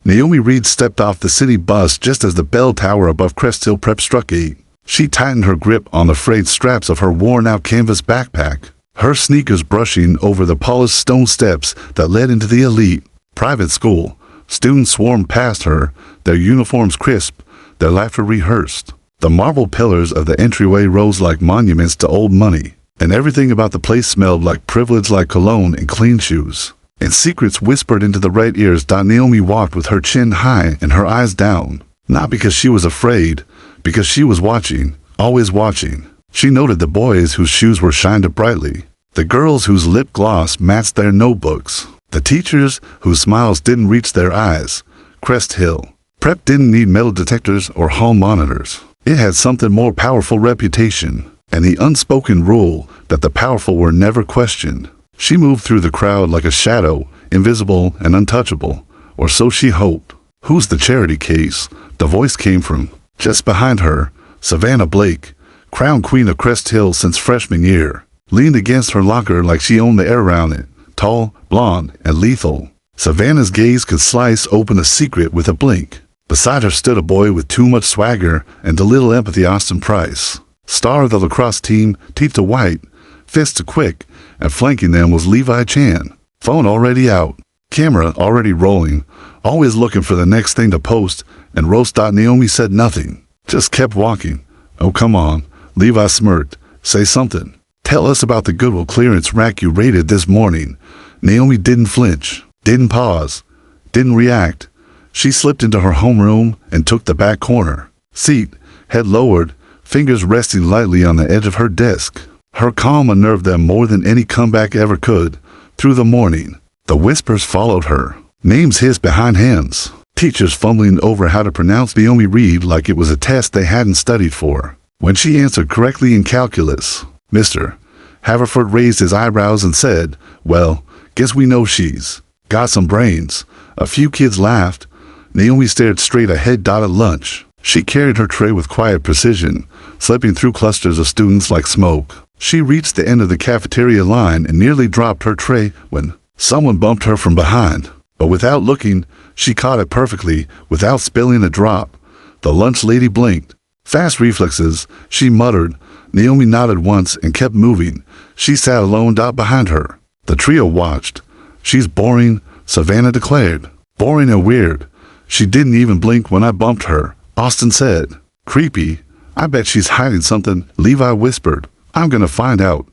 Naomi Reed stepped off the city bus just as the bell tower above Cresthill Prep struck 8. She tightened her grip on the frayed straps of her worn-out canvas backpack, her sneakers brushing over the polished stone steps that led into the elite private school. Students swarmed past her, their uniforms crisp, their laughter rehearsed. The marble pillars of the entryway rose like monuments to old money, and everything about the place smelled like privilege, like cologne and clean shoes. And secrets whispered into the right ears. Naomi walked with her chin high and her eyes down, not because she was afraid, because she was watching, always watching. She noted the boys whose shoes were shined brightly, the girls whose lip gloss matched their notebooks, the teachers whose smiles didn't reach their eyes. Cresthill Prep didn't need metal detectors or hall monitors. It had something more powerful: reputation, and the unspoken rule that the powerful were never questioned. She moved through the crowd like a shadow, invisible and untouchable, or so she hoped. "Who's the charity case?" the voice came from just behind her. Savannah Blake, crowned queen of Cresthill since freshman year, leaned against her locker like she owned the air around it, tall, blonde, and lethal. Savannah's gaze could slice open a secret with a blink. Beside her stood a boy with too much swagger and a little empathy: Austin Price, star of the lacrosse team, teeth to white, fists to quick, and flanking them was Levi Chan. Phone already out, camera already rolling, always looking for the next thing to post and roast. Naomi said nothing, just kept walking. "Oh, come on," Levi smirked. "Say something. Tell us about the Goodwill clearance rack you raided this morning." Naomi didn't flinch, didn't pause, didn't react. She slipped into her homeroom and took the back corner seat, head lowered, fingers resting lightly on the edge of her desk. Her calm unnerved them more than any comeback ever could. Through the morning, the whispers followed her. Names hissed behind hands. Teachers fumbling over how to pronounce Naomi Reed like it was a test they hadn't studied for. When she answered correctly in calculus, Mr. Haverford raised his eyebrows and said, "Well, guess we know she's got some brains." A few kids laughed. Naomi stared straight ahead. At lunch, she carried her tray with quiet precision, slipping through clusters of students like smoke. She reached the end of the cafeteria line and nearly dropped her tray when someone bumped her from behind. But without looking, she caught it perfectly, without spilling a drop. The lunch lady blinked. Fast reflexes, she muttered. Naomi nodded once and kept moving. She sat alone. Behind her, the trio watched. "She's boring," Savannah declared. "Boring and weird. She didn't even blink when I bumped her," Austin said. "Creepy. I bet she's hiding something," Levi whispered. "I'm gonna find out."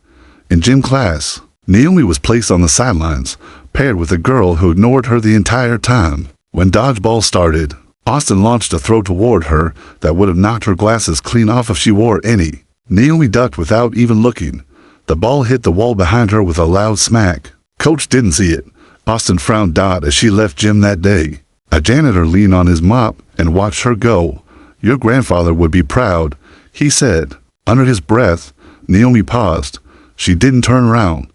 In gym class, Naomi was placed on the sidelines, paired with a girl who ignored her the entire time. When dodgeball started, Austin launched a throw toward her that would have knocked her glasses clean off if she wore any. Naomi ducked without even looking. The ball hit the wall behind her with a loud smack. Coach didn't see it. Austin frowned. As she left gym that day, a janitor leaned on his mop and watched her go. "Your grandfather would be proud," he said. Under his breath, Naomi paused. She didn't turn around,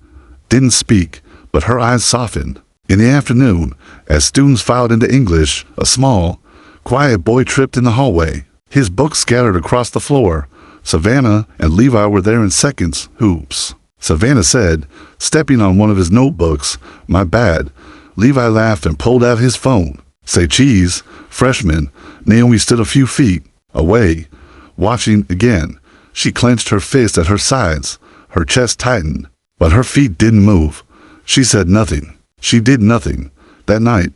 didn't speak, but her eyes softened. In the afternoon, as students filed into English, a small, quiet boy tripped in the hallway, his books scattered across the floor. Savannah and Levi were there in seconds. "Hoops," Savannah said, stepping on one of his notebooks. "My bad." Levi laughed and pulled out his phone. "Say cheese, freshman." Naomi stood a few feet away, watching again. She clenched her fist at her sides, her chest tightened, but her feet didn't move. She said nothing. She did nothing. That night,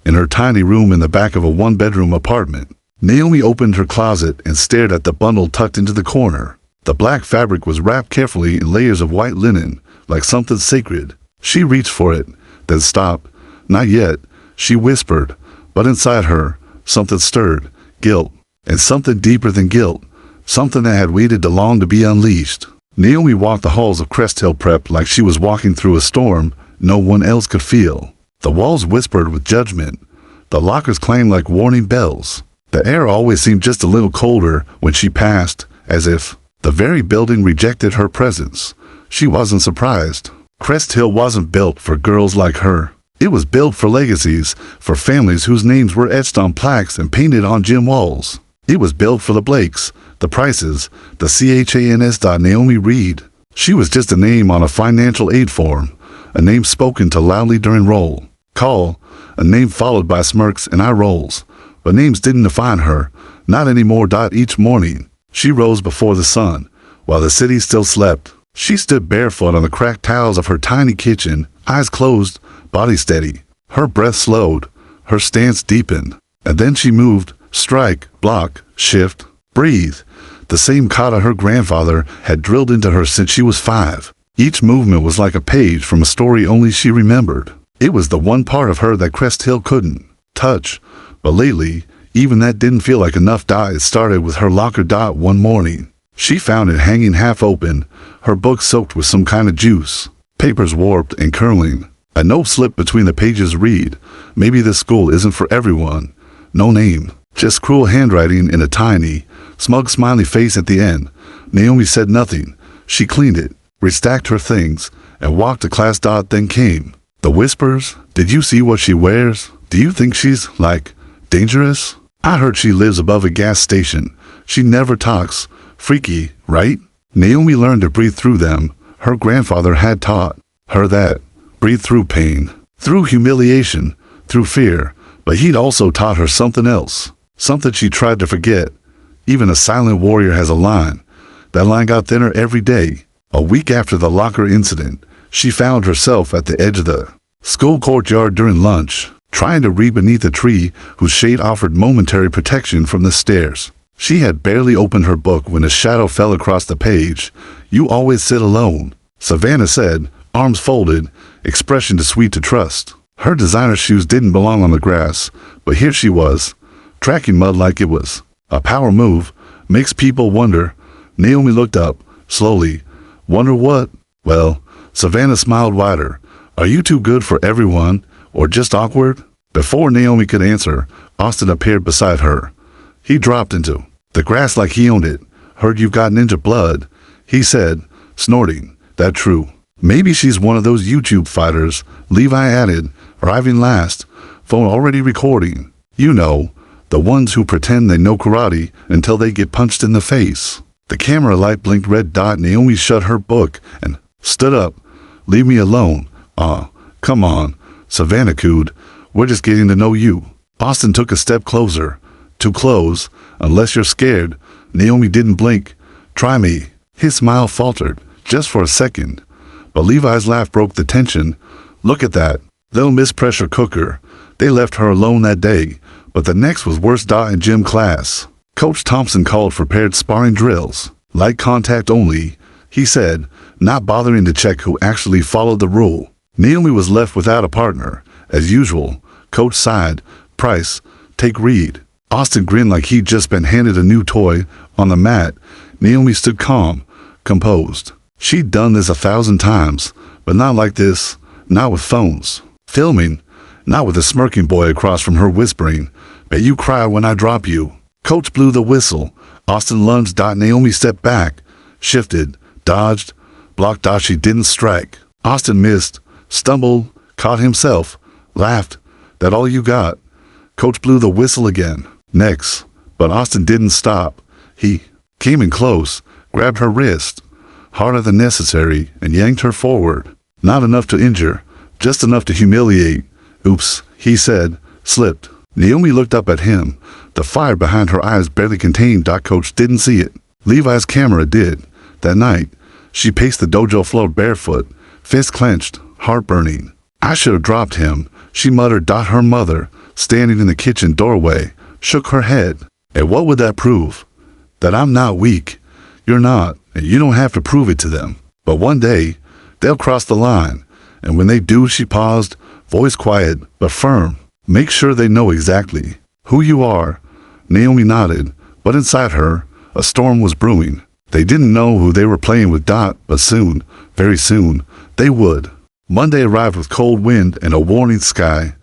in her tiny room in the back of a one-bedroom apartment, Naomi opened her closet and stared at the bundle tucked into the corner. The black fabric was wrapped carefully in layers of white linen, like something sacred. She reached for it, then stopped. "Not yet," she whispered, but inside her, something stirred. Guilt, and something deeper than guilt. Something that had waited too long to be unleashed. Naomi walked the halls of Cresthill Prep like she was walking through a storm no one else could feel. The walls whispered with judgment. The lockers clanged like warning bells. The air always seemed just a little colder when she passed, as if the very building rejected her presence. She wasn't surprised. Cresthill wasn't built for girls like her. It was built for legacies, for families whose names were etched on plaques and painted on gym walls. It was built for the Blakes, the Prices, the CHANS. Naomi Reed. She was just a name on a financial aid form, a name spoken to loudly during roll call, a name followed by smirks and eye rolls. But names didn't define her, not anymore. Each morning, she rose before the sun, while the city still slept. She stood barefoot on the cracked tiles of her tiny kitchen, eyes closed, body steady. Her breath slowed, her stance deepened, and then she moved, strike, block, shift, breathe. The same kata her grandfather had drilled into her since she was 5. Each movement was like a page from a story only she remembered. It was the one part of her that Cresthill couldn't touch, but lately, even that didn't feel like enough. It started with her locker. One morning, she found it hanging half open, her book soaked with some kind of juice, papers warped and curling. A note slipped between the pages. Read, maybe this school isn't for everyone. No name, just cruel handwriting in a tiny, smug smiley face at the end. Naomi said nothing. She cleaned it, restacked her things, and walked to class. Then came the whispers. Did you see what she wears? Do you think she's, like, dangerous? I heard she lives above a gas station. She never talks. Freaky, right? Naomi learned to breathe through them. Her grandfather had taught her that. Breathe through pain, through humiliation, through fear. But he'd also taught her something else, something she tried to forget. Even a silent warrior has a line. That line got thinner every day. A week after the locker incident, she found herself at the edge of the school courtyard during lunch, trying to read beneath a tree whose shade offered momentary protection from the stairs. She had barely opened her book when a shadow fell across the page. You always sit alone, Savannah said, arms folded, expression too sweet to trust. Her designer shoes didn't belong on the grass, but here she was, tracking mud like it was a power move. Makes people wonder. Naomi looked up, slowly. Wonder what? Well, Savannah smiled wider. Are you too good for everyone, or just awkward? Before Naomi could answer, Austin appeared beside her. He dropped into the grass like he owned it. Heard you've gotten into blood, he said, snorting. That true. Maybe she's one of those YouTube fighters, Levi added, arriving last, phone already recording. You know, the ones who pretend they know karate until they get punched in the face. The camera light blinked red. Naomi shut her book and stood up. Leave me alone. Come on, Savannah cooed. We're just getting to know you. Austin took a step closer. Too close, unless you're scared. Naomi didn't blink. Try me. His smile faltered, just for a second. But Levi's laugh broke the tension. Look at that. They'll miss pressure cooker. They left her alone that day, but the next was worse. In gym class, Coach Thompson called for paired sparring drills. Light contact only, he said, not bothering to check who actually followed the rule. Naomi was left without a partner. As usual, Coach sighed. Price, take Reed. Austin grinned like he'd just been handed a new toy. On the mat, Naomi stood calm, composed. She'd done this 1,000 times, but not like this, not with phones. Filming, not with a smirking boy across from her whispering, bet you cry when I drop you. Coach blew the whistle. Austin lunged. Naomi stepped back, shifted, dodged, blocked. She didn't strike. Austin missed, stumbled, caught himself, laughed. That all you got? Coach blew the whistle again. Next. But Austin didn't stop. He came in close, grabbed her wrist, harder than necessary, and yanked her forward. Not enough to injure, just enough to humiliate. Oops, he said, slipped. Naomi looked up at him. The fire behind her eyes barely contained. Coach didn't see it. Levi's camera did. That night, she paced the dojo floor barefoot, fist clenched, heart burning. I should have dropped him, she muttered. Her mother, standing in the kitchen doorway, shook her head. And what would that prove? That I'm not weak. You're not, and you don't have to prove it to them. But one day, they'll cross the line. And when they do, she paused, voice quiet but firm. Make sure they know exactly who you are. Naomi nodded, but inside her, a storm was brewing. They didn't know who they were playing with. But soon, very soon, they would. Monday arrived with cold wind and a warning sky.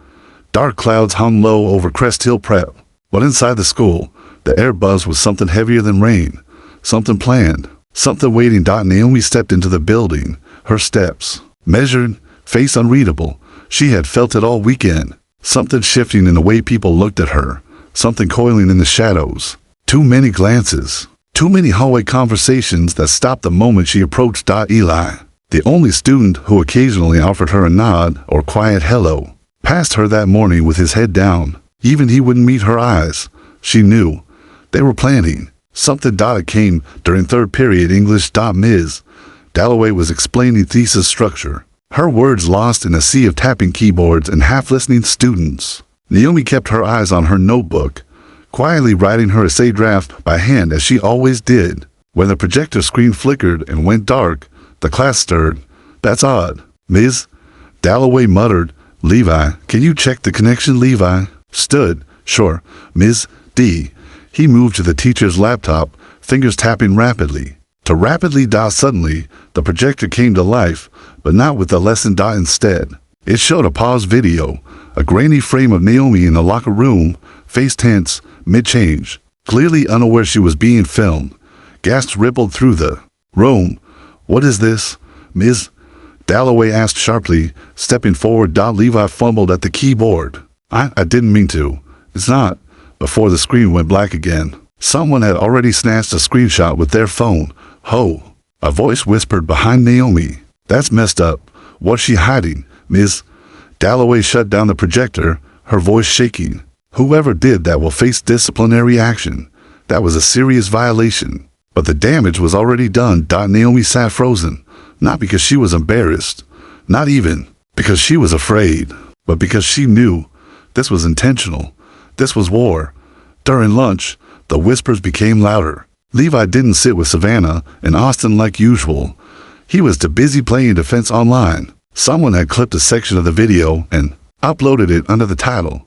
Dark clouds hung low over Cresthill Prep. But inside the school, the air buzzed with something heavier than rain. Something planned, something waiting. Naomi stepped into the building, her steps measured, face unreadable. She had felt it all weekend. Something shifting in the way people looked at her, something coiling in the shadows. Too many glances, too many hallway conversations that stopped the moment she approached. Eli, the only student who occasionally offered her a nod or quiet hello, passed her that morning with his head down. Even he wouldn't meet her eyes. She knew. They were planning. Something. It came during third period English. Ms. Dalloway was explaining thesis structure. Her words lost in a sea of tapping keyboards and half-listening students. Naomi kept her eyes on her notebook, quietly writing her essay draft by hand as she always did. When the projector screen flickered and went dark, the class stirred. That's odd. Ms. Dalloway muttered. Levi, can you check the connection? Levi stood. Sure, Ms. D. He moved to the teacher's laptop, fingers tapping rapidly. Suddenly, the projector came to life, but not with the lesson. Instead, it showed a paused video, a grainy frame of Naomi in the locker room, face tense, mid-change, clearly unaware she was being filmed. Gasps rippled through the room. What is this, Ms.? Dalloway asked sharply, stepping forward. Levi fumbled at the keyboard. I didn't mean to. It's not. Before the screen went black again, someone had already snatched a screenshot with their phone. Ho! A voice whispered behind Naomi. That's messed up. What's she hiding, Ms.? Dalloway shut down the projector, her voice shaking. Whoever did that will face disciplinary action. That was a serious violation. But the damage was already done. Naomi sat frozen. Not because she was embarrassed. Not even because she was afraid. But because she knew this was intentional. This was war. During lunch, the whispers became louder. Levi didn't sit with Savannah and Austin like usual. He was too busy playing defense online. Someone had clipped a section of the video and uploaded it under the title,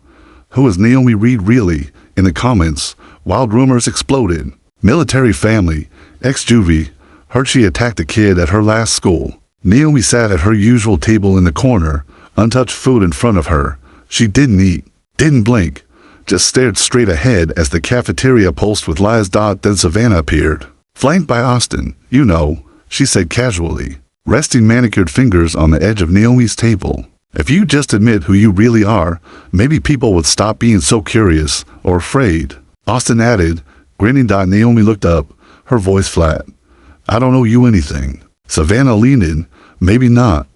"Who is Naomi Reed really?" In the comments, wild rumors exploded. Military family, ex-juvie, heard she attacked a kid at her last school. Naomi sat at her usual table in the corner, untouched food in front of her. She didn't eat, didn't blink, just stared straight ahead as the cafeteria pulsed with lies. Then Savannah appeared, flanked by Austin. You know, she said casually, resting manicured fingers on the edge of Naomi's table. If you just admit who you really are, maybe people would stop being so curious or afraid. Austin added, grinning. Naomi looked up, her voice flat. I don't owe you anything. Savannah leaned in. Maybe not,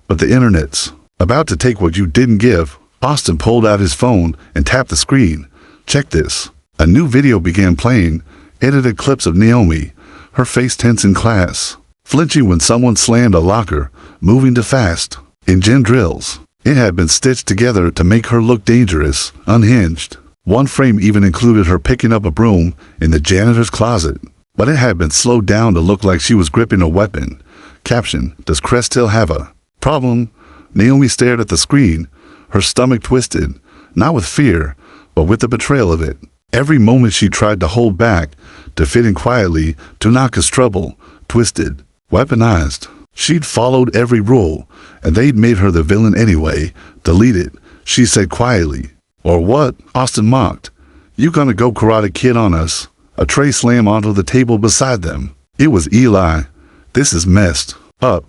but the internet's about to take what you didn't give. Austin pulled out his phone and tapped the screen. Check this. A new video began playing, edited clips of Naomi, her face tense in class, flinching when someone slammed a locker, moving too fast. In gym drills, it had been stitched together to make her look dangerous, unhinged. One frame even included her picking up a broom in the janitor's closet, but it had been slowed down to look like she was gripping a weapon. Caption, does Cresthill have a problem? Naomi stared at the screen, her stomach twisted, not with fear, but with the betrayal of it. Every moment she tried to hold back, to fit in quietly, to not cause trouble, twisted, weaponized. She'd followed every rule, and they'd made her the villain anyway. Delete it, she said quietly. Or what? Austin mocked. You gonna go Karate Kid on us? A tray slammed onto the table beside them. It was Eli. This is messed up,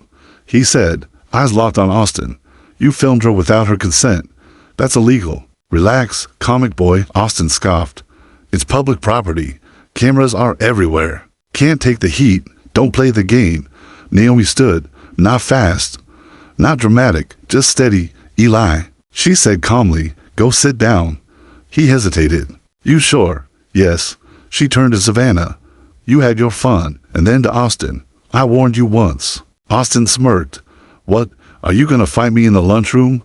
he said, eyes locked on Austin. You filmed her without her consent. That's illegal. Relax, comic boy, Austin scoffed. It's public property. Cameras are everywhere. Can't take the heat. Don't play the game. Naomi stood, not fast, not dramatic, just steady. Eli, she said calmly, go sit down. He hesitated. You sure? Yes. She turned to Savannah. You had your fun. And then to Austin. I warned you once. Austin smirked. What? Are you gonna fight me in the lunchroom?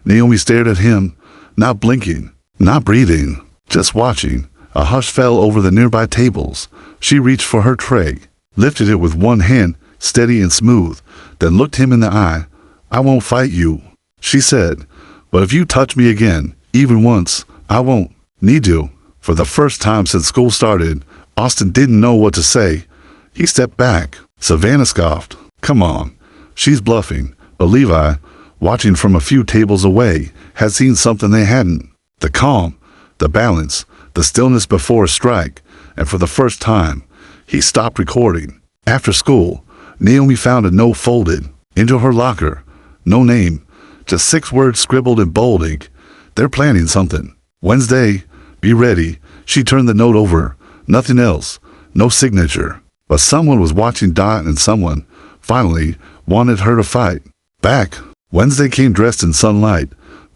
Naomi stared at him, not blinking, not breathing, just watching. A hush fell over the nearby tables. She reached for her tray, lifted it with one hand, steady and smooth, then looked him in the eye. I won't fight you, she said, but if you touch me again, even once, I won't need to. For the first time since school started, Austin didn't know what to say. He stepped back. Savannah scoffed. Come on, she's bluffing. But Levi, watching from a few tables away, had seen something they hadn't. The calm, the balance, the stillness before a strike, and for the first time, he stopped recording. After school, Naomi found a note folded into her locker. No name, just 6 words scribbled in bold ink. They're planning something. Wednesday, be ready. She turned the note over. Nothing else, no signature. But someone was watching. And someone, finally, wanted her to fight back. Wednesday came dressed in sunlight,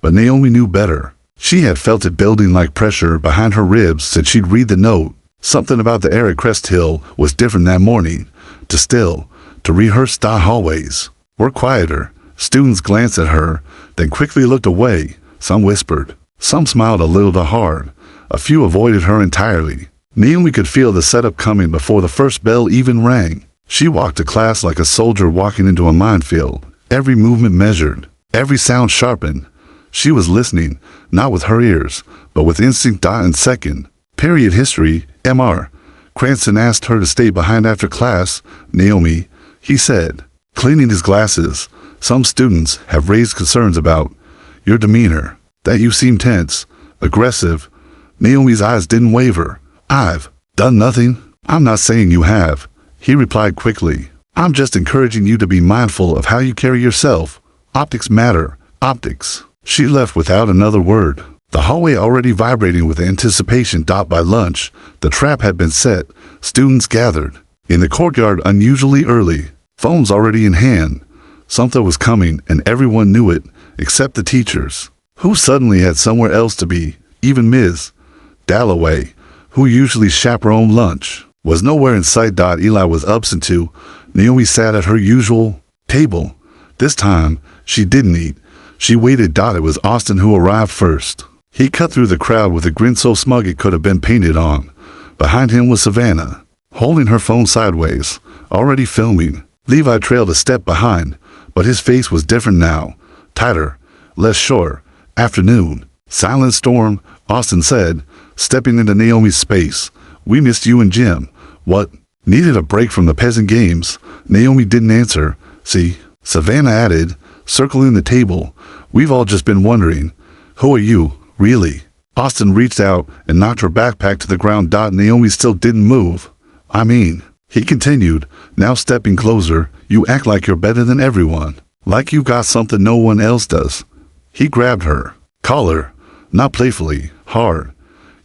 But Naomi knew better. She had felt it building like pressure behind her ribs since she'd read the note. Something about the air at Cresthill was different that morning. To rehearse the hallways were quieter. Students glanced at her, then quickly looked away. Some whispered. Some smiled a little too hard. A few avoided her entirely. Naomi could feel the setup coming before the first bell even rang. She walked to class like a soldier walking into a minefield. Every movement measured, every sound sharpened. She was listening, not with her ears, but with instinct. And second period history, Mr. Cranston asked her to stay behind after class. Naomi, he said, cleaning his glasses. Some students have raised concerns about your demeanor, that you seem tense, aggressive. Naomi's eyes didn't waver. I've done nothing. I'm not saying you have, he replied quickly. I'm just encouraging you to be mindful of how you carry yourself. Optics matter. Optics. She left without another word. The hallway already vibrating with anticipation. By lunch, the trap had been set. Students gathered in the courtyard unusually early, phones already in hand. Something was coming, and everyone knew it, except the teachers, who suddenly had somewhere else to be. Even Ms. Dalloway, who usually chaperoned lunch, was nowhere in sight. Eli was absent too. Naomi sat at her usual table. This time, she didn't eat. She waited. It was Austin who arrived first. He cut through the crowd with a grin so smug it could have been painted on. Behind him was Savannah, holding her phone sideways, already filming. Levi trailed a step behind, but his face was different now. Tighter, less sure. Afternoon. Silent storm, Austin said, stepping into Naomi's space. We missed you and Jim. What? Needed a break from the peasant games. Naomi didn't answer. See, Savannah added, circling the table. We've all just been wondering. Who are you, really? Austin reached out and knocked her backpack to the ground. Naomi still didn't move. I mean, he continued, now stepping closer, you act like you're better than everyone. Like you got something no one else does. He grabbed her collar, not playfully, hard.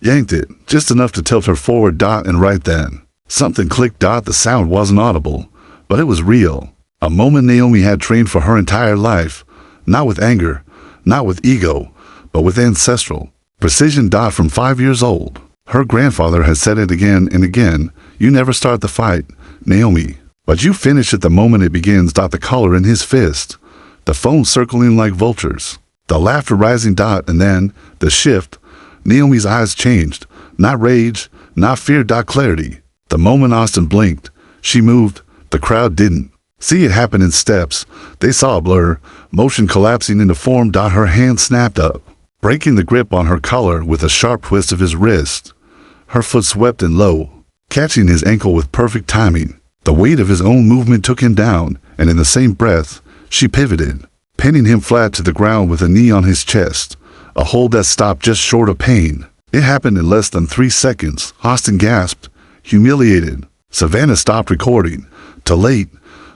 Yanked it, just enough to tilt her forward. And right then, something clicked. The sound wasn't audible, but it was real. A moment Naomi had trained for her entire life. Not with anger, not with ego, but with ancestral precision. From 5 years old. Her grandfather had said it again and again. You never start the fight, Naomi, but you finish it the moment it begins. The collar in his fist. The phone circling like vultures. The laughter rising. And then, the shift. Naomi's eyes changed. Not rage, not fear. Clarity. The moment Austin blinked, she moved. The crowd didn't. See it happen in steps. They saw a blur, motion collapsing into form. Her hand snapped up, breaking the grip on her collar with a sharp twist of his wrist. Her foot swept in low, catching his ankle with perfect timing. The weight of his own movement took him down, and in the same breath, she pivoted, pinning him flat to the ground with a knee on his chest. A hold that stopped just short of pain. It happened in less than 3 seconds. Austin gasped, humiliated. Savannah stopped recording. Too late.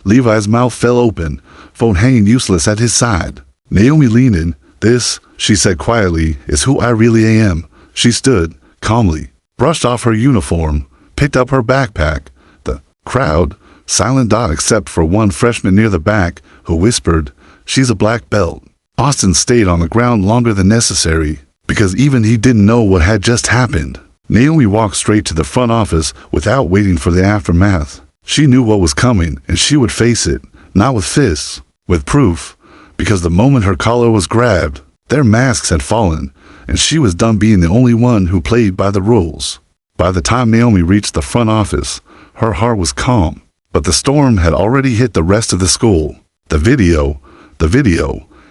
Levi's mouth fell open, phone hanging useless at his side. Naomi leaned in. This, she said quietly, is who I really am. She stood, calmly, brushed off her uniform, picked up her backpack. The crowd, silent. Except for one freshman near the back, who whispered, she's a black belt. Austin stayed on the ground longer than necessary, because even he didn't know what had just happened. Naomi walked straight to the front office without waiting for the aftermath. She knew what was coming, and she would face it, not with fists, with proof, because the moment her collar was grabbed, their masks had fallen, and she was done being the only one who played by the rules. By the time Naomi reached the front office, her heart was calm, but the storm had already hit the rest of the school. The video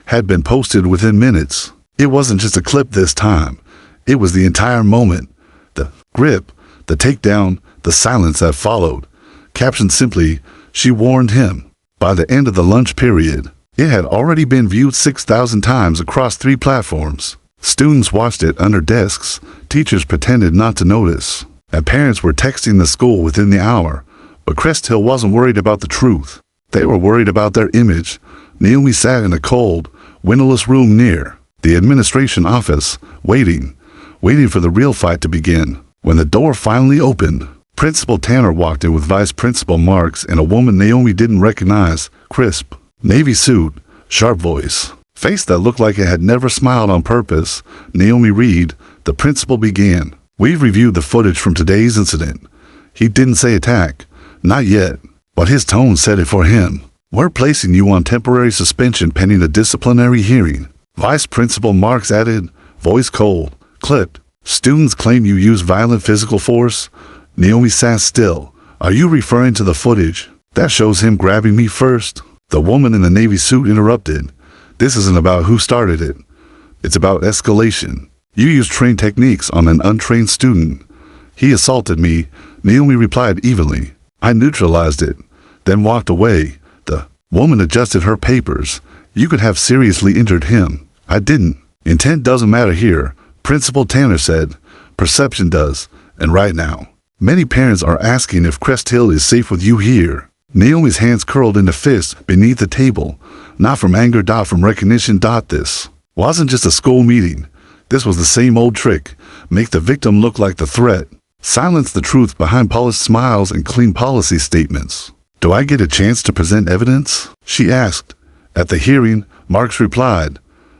had been posted within minutes. It wasn't just a clip this time. It was the entire moment. The grip, the takedown, the silence that followed. Captioned simply, she warned him. By the end of the lunch period, it had already been viewed 6,000 times across 3 platforms. Students watched it under desks, teachers pretended not to notice, and parents were texting the school within the hour. But Cresthill wasn't worried about the truth. They were worried about their image. Naomi sat in a cold, windowless room near the administration office, waiting for the real fight to begin. When the door finally opened, Principal Tanner walked in with Vice Principal Marks and a woman Naomi didn't recognize, crisp, navy suit, sharp voice, face that looked like it had never smiled on purpose. Naomi Reed, the principal, began. We've reviewed the footage from today's incident. He didn't say attack. Not yet. But his tone said it for him. We're placing you on temporary suspension pending a disciplinary hearing. Vice Principal Marks added, voice cold, clipped. Students claim you used violent physical force. Naomi sat still. Are you referring to the footage? That shows him grabbing me first. The woman in the navy suit interrupted. This isn't about who started it. It's about escalation. You used trained techniques on an untrained student. He assaulted me, Naomi replied evenly. I neutralized it, then walked away. The woman adjusted her papers. You could have seriously injured him. I didn't. Intent doesn't matter here, Principal Tanner said. Perception does, and right now. Many parents are asking if Cresthill is safe with you here. Naomi's hands curled into fists beneath the table. Not from anger, from recognition. This wasn't just a school meeting. This was the same old trick. Make the victim look like the threat. Silence the truth behind polished smiles and clean policy statements. Do I get a chance to present evidence? She asked. At the hearing, Marks replied.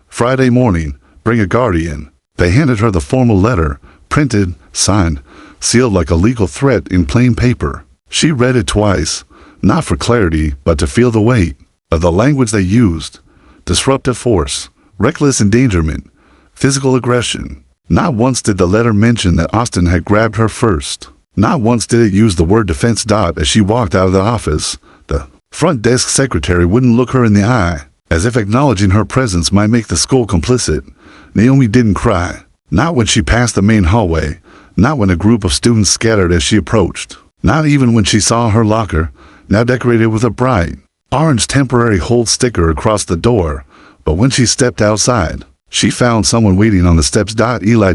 Friday morning, bring a guardian. They handed her the formal letter, printed, signed, sealed like a legal threat in plain paper. She read it twice, not for clarity, but to feel the weight of the language they used. Disruptive force, reckless endangerment, physical aggression. Not once did the letter mention that Austin had grabbed her first. Not once did it use the word defense. As she walked out of the office, the front desk secretary wouldn't look her in the eye, as if acknowledging her presence might make the school complicit. Naomi didn't cry. Not when she passed the main hallway. Not when a group of students scattered as she approached. Not even when she saw her locker, now decorated with a bright orange temporary hold sticker across the door. But when she stepped outside, she found someone waiting on the steps. Eli.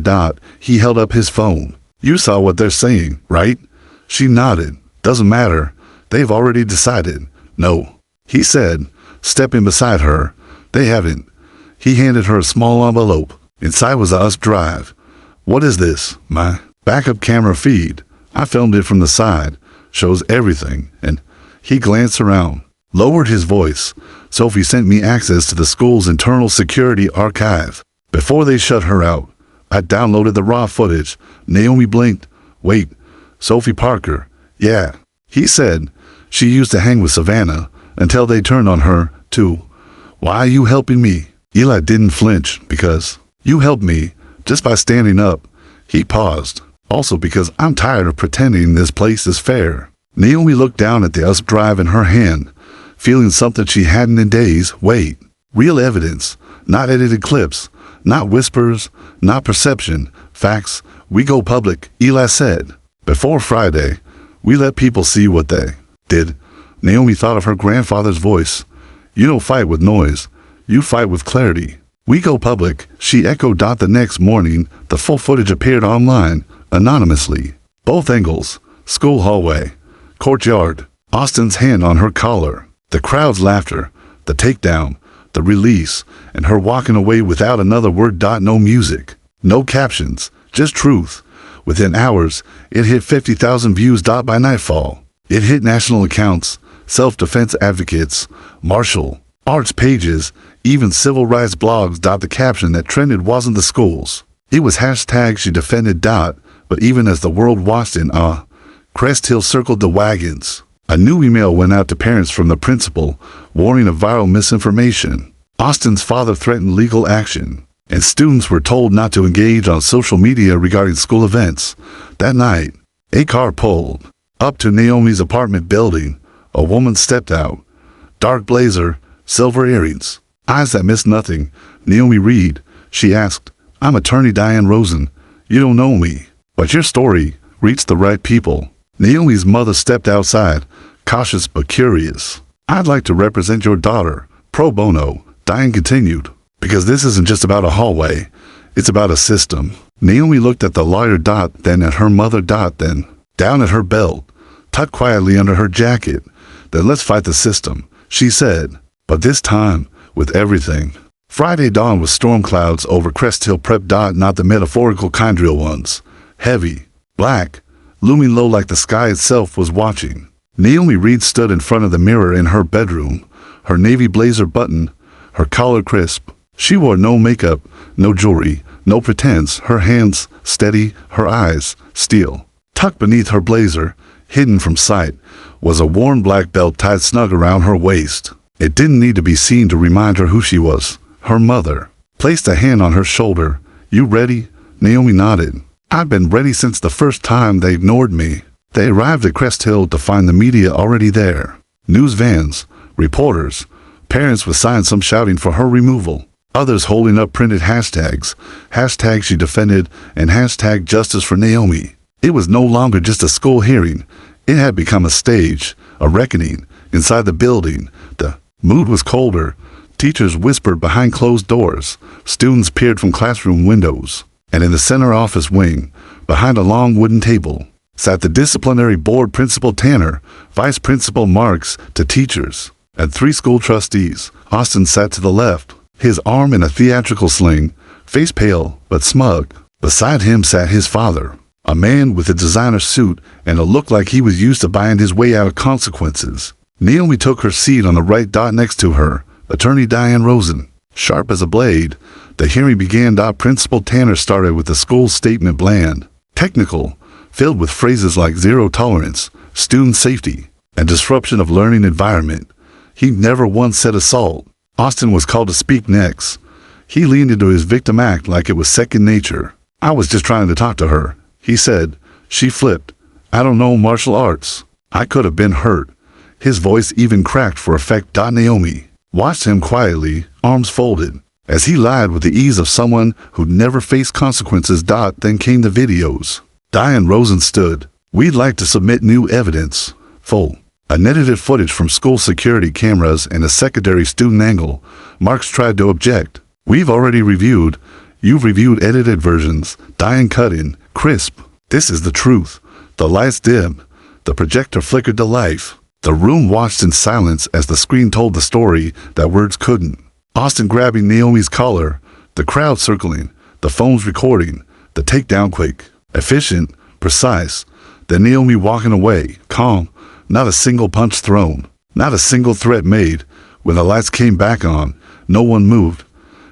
He held up his phone. You saw what they're saying, right? She nodded. Doesn't matter. They've already decided. No, he said, stepping beside her. They haven't. He handed her a small envelope. Inside was a USB drive. What is this? My backup camera feed. I filmed it from the side. Shows everything. And he glanced around, lowered his voice. Sophie sent me access to the school's internal security archive. Before they shut her out, I downloaded the raw footage. Naomi blinked. Wait, Sophie Parker. Yeah, he said. She used to hang with Savannah until they turned on her, too. Why are you helping me? Eli didn't flinch. Because you helped me just by standing up. He paused. Also because I'm tired of pretending this place is fair. Naomi looked down at the USB drive in her hand, feeling something she hadn't in days. Wait, real evidence, not edited clips, not whispers, not perception, facts. We go public, Eli said. Before Friday, we let people see what they did. Naomi thought of her grandfather's voice. You don't fight with noise, you fight with clarity. We go public, she echoed. The next morning, the full footage appeared online, anonymously. Both angles, school hallway, courtyard, Austin's hand on her collar, the crowd's laughter, the takedown, the release, and her walking away without another word. No music, no captions, just truth. Within hours, it hit 50,000 views. By nightfall, it hit national accounts, self-defense advocates, martial arts pages, even civil rights blogs. The caption that trended wasn't the school's. It was hashtag she defended. But even as the world watched in awe, Cresthill circled the wagons. A new email went out to parents from the principal, warning of viral misinformation. Austin's father threatened legal action, and students were told not to engage on social media regarding school events. That night, a car pulled up to Naomi's apartment building. A woman stepped out. Dark blazer, silver earrings, eyes that missed nothing. Naomi Reed, she asked. I'm attorney Diane Rosen. You don't know me, but your story reached the right people. Naomi's mother stepped outside, cautious but curious. I'd like to represent your daughter, pro bono, Diane continued, because this isn't just about a hallway, it's about a system. Naomi looked at the lawyer. Then at her mother. Then down at her belt, tucked quietly under her jacket. Then let's fight the system, she said, but this time, with everything. Friday dawned with storm clouds over Cresthill Prep. Not the metaphorical kind, real ones. Heavy, black, looming low like the sky itself was watching. Naomi Reed stood in front of the mirror in her bedroom, her navy blazer buttoned, her collar crisp. She wore no makeup, no jewelry, no pretense, her hands steady, her eyes steel. Tucked beneath her blazer, hidden from sight, was a worn black belt tied snug around her waist. It didn't need to be seen to remind her who she was. Her mother placed a hand on her shoulder. "You ready?" Naomi nodded. "I've been ready since the first time they ignored me." They arrived at Cresthill to find the media already there. News vans, reporters, parents with signs, some shouting for her removal, others holding up printed hashtags, hashtag she defended and hashtag justice for Naomi. It was no longer just a school hearing. It had become a stage, a reckoning. Inside the building, the mood was colder. Teachers whispered behind closed doors. Students peered from classroom windows. And in the center office wing, behind a long wooden table, sat the disciplinary board, Principal Tanner, Vice Principal Marks to teachers, and 3 school trustees. Austin sat to the left, his arm in a theatrical sling, face pale but smug. Beside him sat his father, a man with a designer suit and a look like he was used to buying his way out of consequences. Naomi took her seat on the right. Next to her, Attorney Diane Rosen. Sharp as a blade, the hearing began. Principal Tanner started with the school statement, bland, technical, filled with phrases like zero tolerance, student safety, and disruption of learning environment. He never once said assault. Austin was called to speak next. He leaned into his victim act like it was second nature. "I was just trying to talk to her," he said. "She flipped. I don't know martial arts. I could have been hurt." His voice even cracked for effect. Naomi watched him quietly, arms folded, as he lied with the ease of someone who'd never faced consequences. Then came the videos. Diane Rosen stood. "We'd like to submit new evidence. Full, unedited footage from school security cameras and a secondary student angle." Marks tried to object. "We've already reviewed. You've reviewed edited versions." Diane cut in, crisp. "This is the truth." The lights dimmed. The projector flickered to life. The room watched in silence as the screen told the story that words couldn't. Austin grabbing Naomi's collar, the crowd circling, the phones recording, the takedown quick, efficient, precise. Then Naomi walking away, calm, not a single punch thrown, not a single threat made. When the lights came back on, no one moved.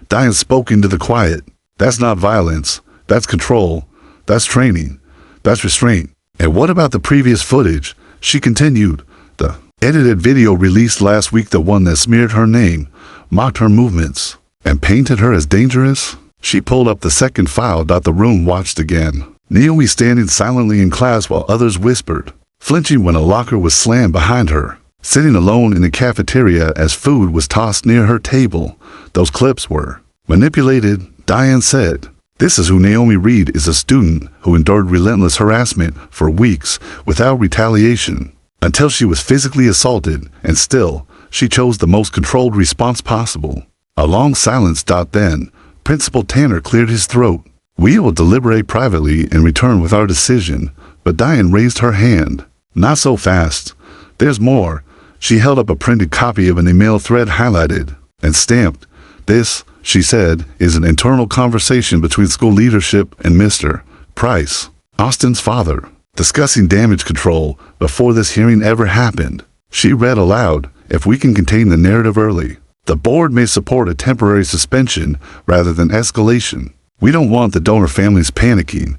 Diane spoke into the quiet. "That's not violence. That's control. That's training. That's restraint." "And what about the previous footage?" She continued. "The edited video released last week, the one that smeared her name, mocked her movements, and painted her as dangerous?" She pulled up the second file. The room watched again. Naomi standing silently in class while others whispered, flinching when a locker was slammed behind her, sitting alone in the cafeteria as food was tossed near her table. Those clips were manipulated, Diane said. This is who Naomi Reed is, a student who endured relentless harassment for weeks without retaliation, until she was physically assaulted, and still, she chose the most controlled response possible. A long silence. Then, Principal Tanner cleared his throat. "We will deliberate privately and return with our decision." But Diane raised her hand. "Not so fast. There's more." She held up a printed copy of an email thread highlighted and stamped. "This," she said, "is an internal conversation between school leadership and Mr. Price, Austin's father, discussing damage control before this hearing ever happened." She read aloud, "If we can contain the narrative early, the board may support a temporary suspension rather than escalation. We don't want the donor families panicking."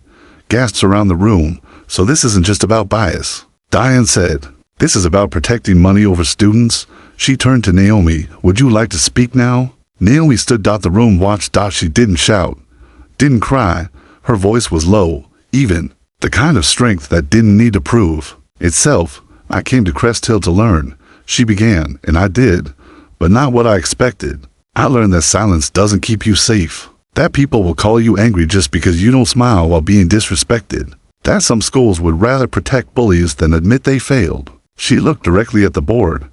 Gasps around the room. "So this isn't just about bias," Diane said. "This is about protecting money over students." She turned to Naomi. "Would you like to speak now?" Naomi stood. The room watched. She didn't shout, didn't cry. Her voice was low, even, the kind of strength that didn't need to prove itself. "I came to Cresthill to learn," she began, "and I did, but not what I expected. I learned that silence doesn't keep you safe, that people will call you angry just because you don't smile while being disrespected, that some schools would rather protect bullies than admit they failed." She looked directly at the board.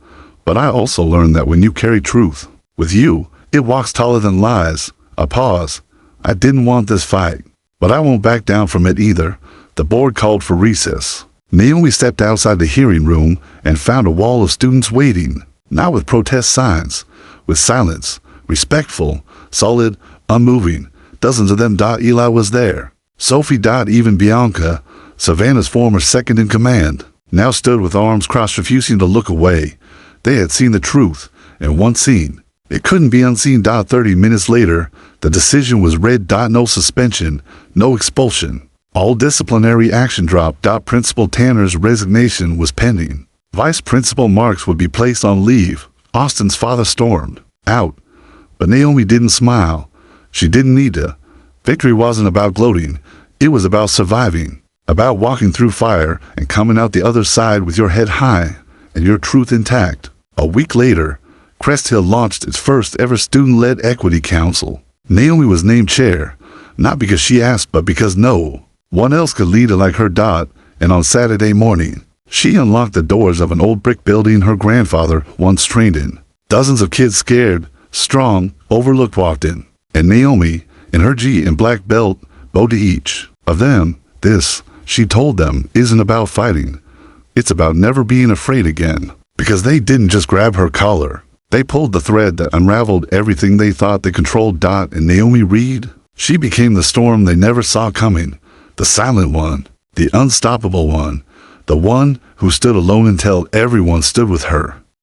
"But I also learned that when you carry truth with you, it walks taller than lies." A pause. "I didn't want this fight, but I won't back down from it either." The board called for recess. Naomi stepped outside the hearing room and found a wall of students waiting, not with protest signs, with silence, respectful, solid, unmoving. Dozens of them. Eli was there. Sophie. Even Bianca, Savannah's former second in command, now stood with arms crossed, refusing to look away. They had seen the truth, and once seen, It couldn't be unseen. 30 minutes later, the decision was read. No suspension, no expulsion. All disciplinary action dropped. Principal Tanner's resignation was pending. Vice Principal Marks would be placed on leave. Austin's father stormed out, but Naomi didn't smile. She didn't need to. Victory wasn't about gloating. It was about surviving, about walking through fire and coming out the other side with your head high and your truth intact. A week later, Cresthill launched its first ever student-led equity council. Naomi was named chair, not because she asked, but because no one else could lead her like her. And on Saturday morning, she unlocked the doors of an old brick building her grandfather once trained in. Dozens of kids, scared, strong, overlooked, walked in, and Naomi, in her G and black belt, bowed to each of them. This, she told them, isn't about fighting. It's about never being afraid again. Because they didn't just grab her collar. They pulled the thread that unraveled everything they thought they controlled. And Naomi Reed, she became the storm they never saw coming. The silent one, the unstoppable one, the one who stood alone until everyone stood with her.